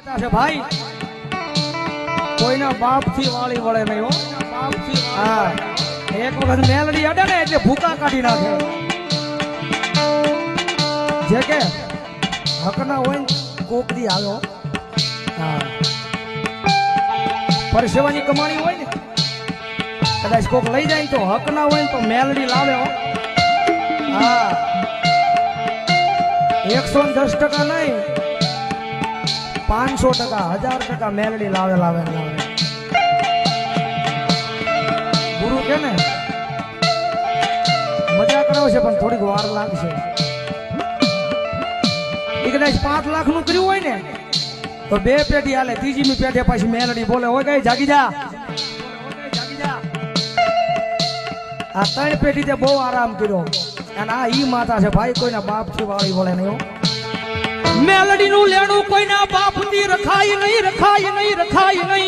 ભાઈ કોઈના બાપ થી વાળી વળે નહીં હો હા એક વખત મેલડી અડે ને એટલે ભૂકા કાઢી નાખે જે કે હકના હોય ને કોક દી આવ્યો હા પરસેવાની કમાણી હોય ને કદાચ કોક લઈ જાય તો હક ના હોય ને તો મેલડી લાવે હો હા 110% નહીં 500% 1000% મેલડી લાવે ગુરુ કે ને મજા કરાવે છે પણ થોડીક વાર લાગશે એ કદાચ 5 લાખ નું કર્યું હોય ને તો 2 પેઢી હાલે ત્રીજી પેઢી પાછી મેલડી બોલે હોય ગઈ જાગી જા આ 3 પેઢી તે બહુ આરામ કર્યો અને આ ઈ માતા છે ભાઈ કોઈના બાપ થી વાળી વળે નહીં મેલડી નું લેણું કોઈના બાપ થી રખાય નહીં